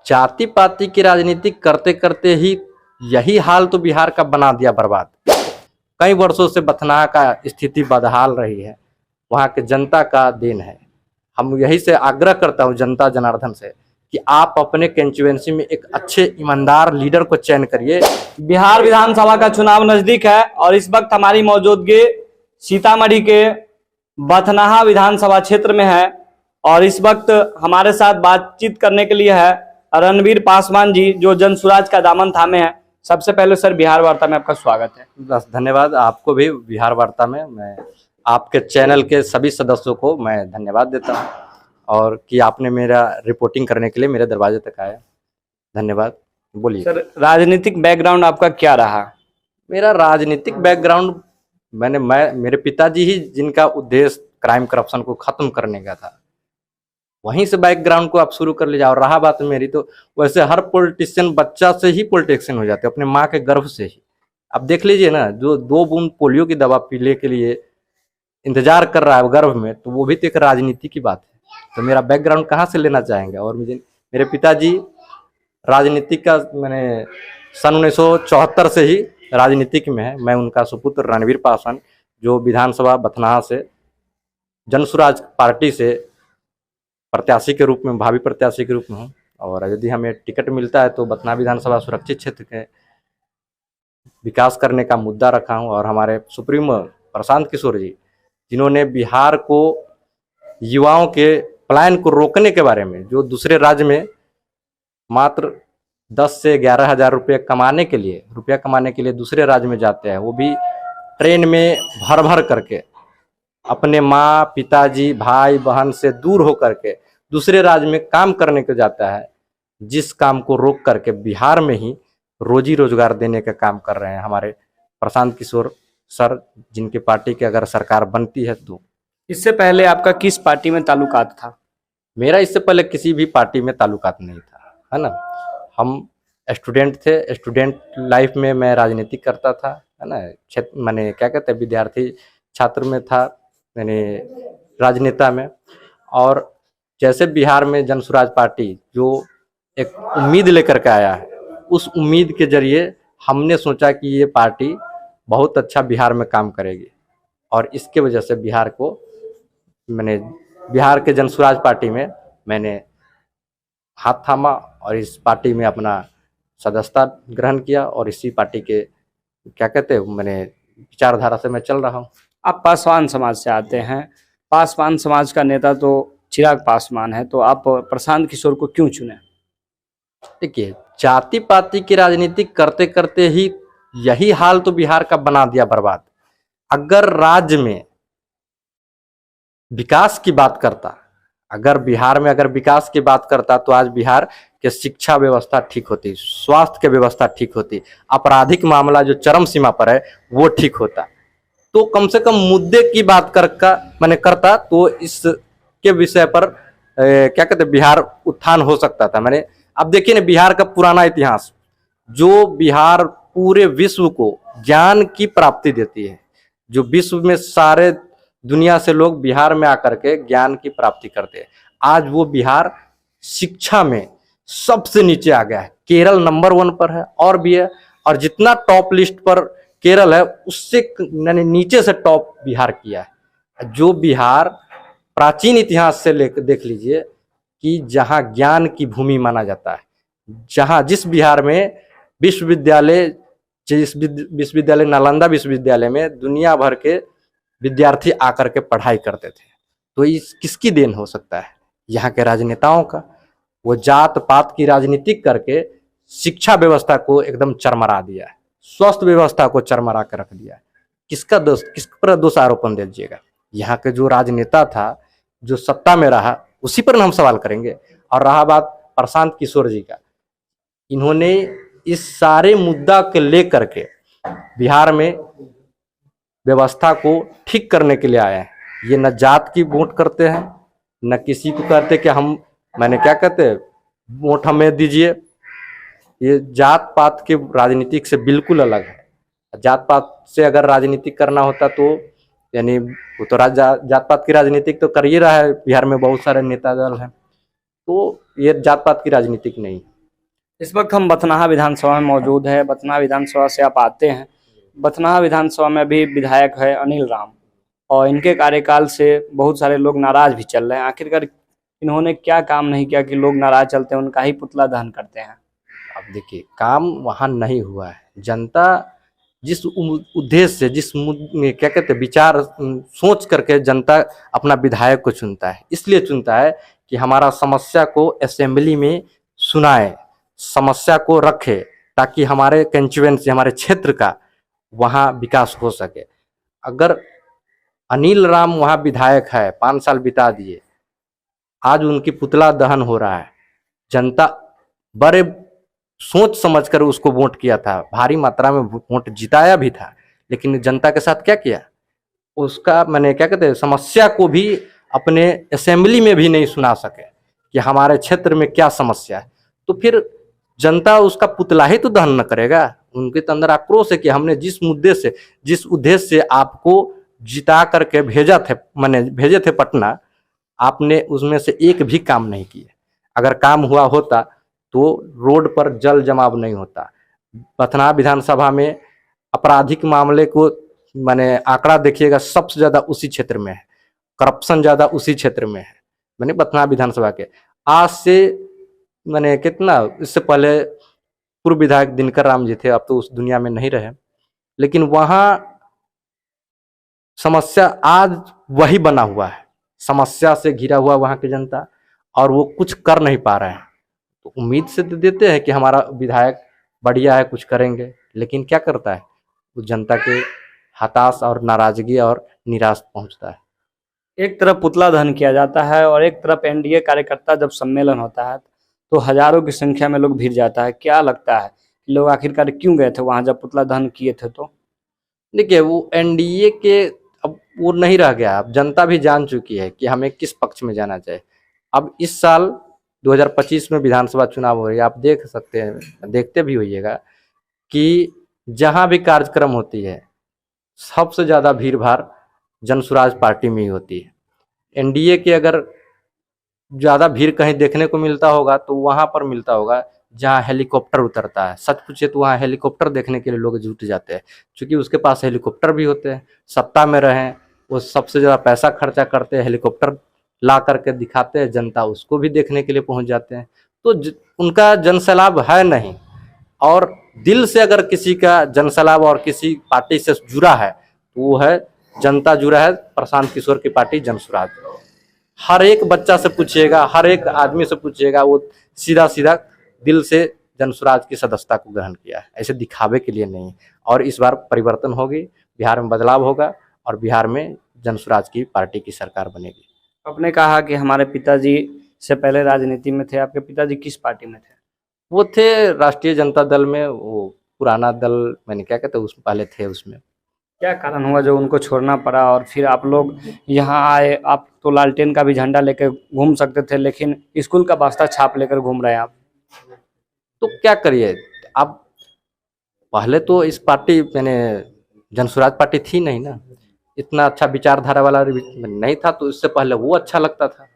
जाति पाति की राजनीति करते करते ही यही हाल तो बिहार का बना दिया बर्बाद। कई वर्षों से बथनाहा का स्थिति बदहाल रही है, वहाँ के जनता का देन है। हम यही से आग्रह करता हूँ जनता जनार्दन से कि आप अपने कंस्टिट्यूएंसी में एक अच्छे ईमानदार लीडर को चयन करिए। बिहार विधानसभा का चुनाव नजदीक है और इस वक्त हमारी मौजूदगी सीतामढ़ी के बथनाहा विधानसभा क्षेत्र में है और इस वक्त हमारे साथ बातचीत करने के लिए है रणवीर पासवान जी, जो जनसुराज का दामन थामे हैं। सबसे पहले सर, बिहार वार्ता में आपका स्वागत है। बस धन्यवाद, आपको भी बिहार वार्ता में मैं आपके चैनल के सभी सदस्यों को मैं धन्यवाद देता हूं और कि आपने मेरा रिपोर्टिंग करने के लिए मेरे दरवाजे तक आया। धन्यवाद। बोलिए सर, राजनीतिक बैकग्राउंड आपका क्या रहा? मेरा राजनीतिक बैकग्राउंड मेरे पिताजी ही जिनका उद्देश्य क्राइम करप्शन को खत्म करने का था, वहीं से बैकग्राउंड को आप शुरू कर लीजिए। और रहा बात मेरी, तो वैसे हर पॉलिटिशियन बच्चा से ही पॉलिटिशियन हो जाते, अपने माँ के गर्भ से ही। अब देख लीजिए ना, जो 2 बूंद पोलियो की दवा पीने के लिए इंतजार कर रहा है गर्भ में, तो वो भी तो एक राजनीति की बात है। तो मेरा बैकग्राउंड कहाँ से लेना चाहेंगे? और मेरे पिताजी राजनीति का मैंने सन 1974 से ही राजनीतिक में है। मैं उनका सुपुत्र रणवीर पासवान, जो विधानसभा बथनाहा से जनसुराज पार्टी से प्रत्याशी के रूप में, भावी प्रत्याशी के रूप में हूँ। और यदि हमें टिकट मिलता है तो बथनाहा विधानसभा सुरक्षित क्षेत्र के विकास करने का मुद्दा रखा हूँ। और हमारे सुप्रीमो प्रशांत किशोर जी, जिन्होंने बिहार को युवाओं के पलायन को रोकने के बारे में, जो दूसरे राज्य में मात्र 10 से 11 हज़ार रुपये कमाने के लिए दूसरे राज्य में जाते हैं, वो भी ट्रेन में भर भर करके अपने माँ पिताजी भाई बहन से दूर होकर के दूसरे राज्य में काम करने को जाता है, जिस काम को रोक करके बिहार में ही रोजी रोजगार देने का काम कर रहे हैं हमारे प्रशांत किशोर सर, जिनकी पार्टी की अगर सरकार बनती है तो। इससे पहले आपका किस पार्टी में ताल्लुकात था? मेरा इससे पहले किसी भी पार्टी में ताल्लुकात नहीं था, है ना। हम स्टूडेंट थे, स्टूडेंट लाइफ में मैं राजनीति करता था, है ना। मैंने क्या कहते हैं, विद्यार्थी छात्र में था, मैंने राजनेता में। और जैसे बिहार में जनसुराज पार्टी जो एक उम्मीद लेकर के आया है, उस उम्मीद के जरिए हमने सोचा कि ये पार्टी बहुत अच्छा बिहार में काम करेगी। और इसके वजह से बिहार के जनसुराज पार्टी में मैंने हाथ थामा और इस पार्टी में अपना सदस्यता ग्रहण किया। और इसी पार्टी के क्या कहते हैं, मैंने विचारधारा से मैं चल रहा हूँ। आप पासवान समाज से आते हैं, पासवान समाज का नेता तो चिराग पासवान है, तो आप प्रशांत किशोर को क्यों चुने? देखिए, जाति पाति की राजनीति करते करते ही यही हाल तो बिहार का बना दिया बर्बाद। अगर राज्य में विकास की बात करता, अगर बिहार में विकास की बात करता, तो आज बिहार के शिक्षा व्यवस्था ठीक होती, स्वास्थ्य की व्यवस्था ठीक होती, आपराधिक मामला जो चरम सीमा पर है वो ठीक होता। तो कम से कम मुद्दे की बात करता तो इसके विषय पर क्या कहते बिहार उत्थान हो सकता था। अब देखिए ना, बिहार का पुराना इतिहास, जो बिहार पूरे विश्व को ज्ञान की प्राप्ति देती है, जो विश्व में सारे दुनिया से लोग बिहार में आकर के ज्ञान की प्राप्ति करते हैं, आज वो बिहार शिक्षा में सबसे नीचे आ गया है। केरल नंबर 1 पर है और भी है, और जितना टॉप लिस्ट पर केरल है उससे नीचे से टॉप बिहार किया है। जो बिहार प्राचीन इतिहास से देख लीजिए कि जहाँ ज्ञान की भूमि माना जाता है, जहाँ जिस बिहार में विश्वविद्यालय नालंदा विश्वविद्यालय में दुनिया भर के विद्यार्थी आकर के पढ़ाई करते थे, तो इस किसकी देन हो सकता है? यहाँ के राजनेताओं का। वो जात पात की राजनीति करके शिक्षा व्यवस्था को एकदम चरमरा दिया है, स्वास्थ्य व्यवस्था को चरमरा कर रख दिया है। किस पर दोष आरोपण दीजिएगा? यहाँ के जो राजनेता था, जो सत्ता में रहा, उसी पर हम सवाल करेंगे। और रहा बात प्रशांत किशोर जी का, इन्होंने इस सारे मुद्दा के लेकर के बिहार में व्यवस्था को ठीक करने के लिए आए हैं। ये न जात की वोट करते हैं, न किसी को कहते कि वोट हमें दीजिए। ये जात पात के राजनीतिक से बिल्कुल अलग है। जात पात से अगर राजनीति करना होता तो यानी वो तो जात पात की राजनीति तो कर ही रहा है, बिहार में बहुत सारे नेता दल हैं, तो ये जात पात की राजनीतिक नहीं। इस वक्त हम बथनाहा विधानसभा में मौजूद है। बथनाहा विधानसभा से आप आते हैं। बथनाहा विधानसभा में भी विधायक है अनिल राम, और इनके कार्यकाल से बहुत सारे लोग नाराज भी चल रहे हैं। आखिरकार इन्होंने क्या काम नहीं किया कि लोग नाराज चलते हैं, उनका ही पुतला दहन करते हैं? अब देखिए, काम वहाँ नहीं हुआ है। जनता जिस उद्देश्य से, क्या कहते हैं, विचार सोच करके जनता अपना विधायक को चुनता है। इसलिए चुनता है कि हमारा समस्या को असेंबली में सुनाए, समस्या को रखे, ताकि हमारे कंस्टिट्यूएंसी, हमारे क्षेत्र का वहाँ विकास हो सके। अगर अनिल राम वहाँ विधायक है, 5 साल बिता दिए, आज उनकी पुतला दहन हो रहा है। जनता बड़े सोच समझकर उसको वोट किया था, भारी मात्रा में वोट जिताया भी था, लेकिन जनता के साथ क्या किया, उसका मैंने क्या कहते हैं, समस्या को भी अपने असेंबली में भी नहीं सुना सके कि हमारे क्षेत्र में क्या समस्या है। तो फिर जनता उसका पुतला ही तो दहन न करेगा। उनके तो अंदर आक्रोश है कि हमने जिस मुद्दे से, जिस उद्देश्य से आपको जिता करके भेजा थे, मैंने भेजे थे पटना, आपने उसमें से एक भी काम नहीं किए। अगर काम हुआ होता तो रोड पर जल जमाव नहीं होता। बथनाहा विधानसभा में आपराधिक मामले को मैंने आंकड़ा देखिएगा, सबसे ज्यादा उसी क्षेत्र में है, करप्शन ज्यादा उसी क्षेत्र में है। मैंने बथनाहा विधानसभा के आज से मैंने कितना, इससे पहले पूर्व विधायक दिनकर राम जी थे, अब तो उस दुनिया में नहीं रहे, लेकिन वहां समस्या आज वही बना हुआ है, समस्या से घिरा हुआ वहां की जनता, और वो कुछ कर नहीं पा रहे हैं। तो उम्मीद से तो देते हैं कि हमारा विधायक बढ़िया है, कुछ करेंगे, लेकिन क्या करता है, वो जनता के हताश और नाराजगी और निराश पहुंचता है। एक तरफ पुतला दहन किया जाता है और एक तरफ एनडीए कार्यकर्ता जब सम्मेलन होता है तो हजारों की संख्या में लोग भीड़ जाता है। क्या लगता है कि लोग आखिरकार क्यों गए थे वहां जब पुतला दहन किए थे? तो देखिए, वो एनडीए के अब वो नहीं रह गया। अब जनता भी जान चुकी है कि हमें किस पक्ष में जाना चाहिए। अब इस साल 2025 में विधानसभा चुनाव हो रही है, आप देख सकते हैं, देखते भी होइएगा कि जहां भी कार्यक्रम होती है सबसे ज्यादा भीड़ भाड़ जनसुराज पार्टी में ही होती है। एनडीए के अगर ज्यादा भीड़ कहीं देखने को मिलता होगा तो वहां पर मिलता होगा जहां हेलीकॉप्टर उतरता है। सच पूछे तो वहां हेलीकॉप्टर देखने के लिए लोग जुट जाते हैं, क्योंकि उसके पास हेलीकॉप्टर भी होते हैं। सत्ता में रहें, वो सबसे ज्यादा पैसा खर्चा करते हैं, हेलीकॉप्टर ला करके दिखाते हैं, जनता उसको भी देखने के लिए पहुंच जाते हैं। तो उनका जनसैलाब है नहीं। और दिल से अगर किसी का जनसैलाब और किसी पार्टी से जुड़ा है तो वो है, जनता जुड़ा है प्रशांत किशोर की पार्टी जनसुराज। हर एक बच्चा से पूछिएगा, हर एक आदमी से पूछिएगा, वो सीधा सीधा दिल से जनसुराज की सदस्यता को ग्रहण किया है, ऐसे दिखावे के लिए नहीं। और इस बार परिवर्तन होगी, बिहार में बदलाव होगा और बिहार में जनसुराज की पार्टी की सरकार बनेगी। आपने कहा कि हमारे पिताजी से पहले राजनीति में थे। आपके पिताजी किस पार्टी में थे? वो थे राष्ट्रीय जनता दल में, वो पुराना दल, मैंने क्या कहते हैं, उसमें पहले थे। उसमें क्या कारण हुआ जो उनको छोड़ना पड़ा और फिर आप लोग यहाँ आए? आप तो लालटेन का भी झंडा लेकर घूम सकते थे, लेकिन स्कूल का बास्ता छाप लेकर घूम रहे हैं आप। तो क्या करिए, अब पहले तो इस पार्टी मैंने जनसुराज पार्टी थी नहीं ना, इतना अच्छा विचारधारा वाला नहीं था, तो इससे पहले वो अच्छा लगता था।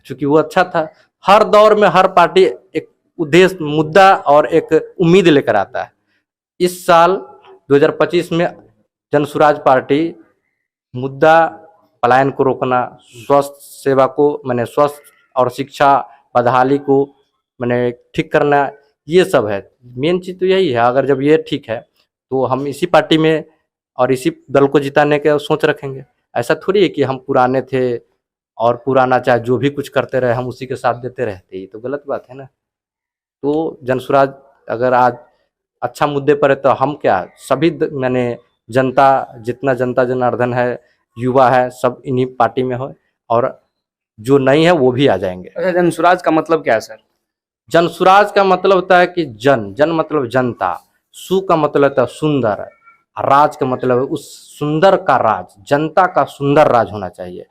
चूंकि वो अच्छा था, हर दौर में हर पार्टी एक उद्देश्य, मुद्दा और एक उम्मीद लेकर आता है। इस साल 2025 में जनसुराज पार्टी मुद्दा पलायन को रोकना, स्वास्थ्य सेवा को मैंने स्वास्थ्य और शिक्षा बदहाली को मैंने ठीक करना, ये सब है। मेन चीज तो यही है। अगर जब ये ठीक है तो हम इसी पार्टी में और इसी दल को जिताने के सोच रखेंगे। ऐसा थोड़ी है कि हम पुराने थे और पुराना चाहे जो भी कुछ करते रहे हम उसी के साथ देते रहते, ये तो गलत बात है ना। तो जनसुराज अगर आज अच्छा मुद्दे पर है तो हम क्या, सभी मैंने जनता, जितना जनता जनार्दन है, युवा है, सब इन्हीं पार्टी में हो, और जो नहीं है वो भी आ जाएंगे। अच्छा, जनसुराज का मतलब क्या है सर? जनसुराज का मतलब होता है कि जन मतलब जनता, सु का मतलब होता है सुंदर, राज का मतलब है उस सुंदर का राज, जनता का सुंदर राज होना चाहिए।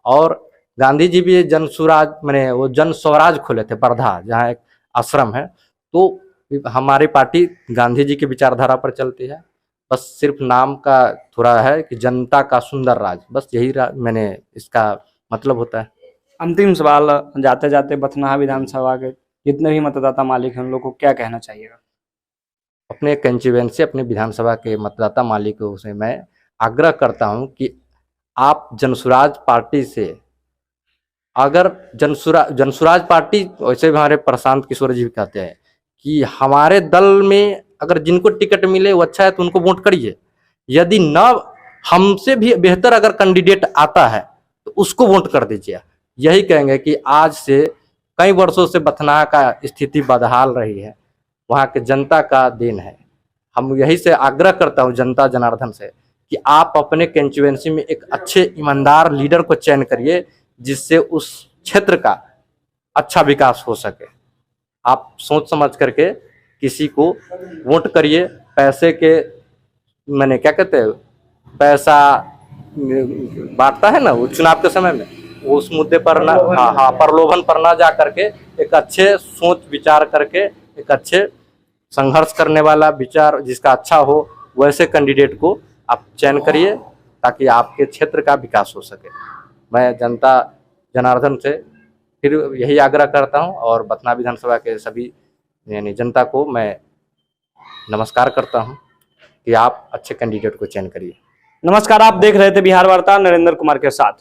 और गांधी जी भी जनसुराज मैंने वो जन स्वराज खोले थे वर्धा, जहाँ एक आश्रम है। तो हमारी पार्टी गांधी जी की विचारधारा पर चलती है, बस सिर्फ नाम का थोड़ा है कि जनता का सुंदर राज, बस यही मैंने इसका मतलब होता है। अंतिम सवाल जाते जाते, बथनाहा विधानसभा के जितने भी मतदाता मालिक हैं उन लोगों को क्या कहना चाहिएगा? अपने कंस्टिट्यूएंसी अपने विधानसभा के मतदाता मालिकों से मैं आग्रह करता हूं कि आप जनसुराज पार्टी से, अगर जनसुराज पार्टी, वैसे भी हमारे प्रशांत किशोर जी भी कहते हैं कि हमारे दल में अगर जिनको टिकट मिले वो अच्छा है तो उनको वोट करिए, यदि न हमसे भी बेहतर अगर कैंडिडेट आता है तो उसको वोट कर दीजिए। यही कहेंगे कि आज से कई वर्षों से बथनाहा का स्थिति बदहाल रही है, वहाँ के जनता का देन है। हम यही से आग्रह करता हूँ जनता जनार्दन से कि आप अपने कंस्टिट्यूएंसी में एक अच्छे ईमानदार लीडर को चयन करिए जिससे उस क्षेत्र का अच्छा विकास हो सके। आप सोच समझ करके किसी को वोट करिए। पैसे के मैंने क्या कहते हैं, पैसा बांटता है ना वो चुनाव के समय में, उस मुद्दे पर ना, हाँ प्रलोभन पर ना जा करके एक अच्छे सोच विचार करके एक अच्छे संघर्ष करने वाला विचार जिसका अच्छा हो वैसे कैंडिडेट को आप चयन करिए ताकि आपके क्षेत्र का विकास हो सके। मैं जनता जनार्दन से फिर यही आग्रह करता हूं और बथनाहा विधानसभा के सभी यानी जनता को मैं नमस्कार करता हूं कि आप अच्छे कैंडिडेट को चयन करिए। नमस्कार, आप देख रहे थे बिहार वार्ता नरेंद्र कुमार के साथ।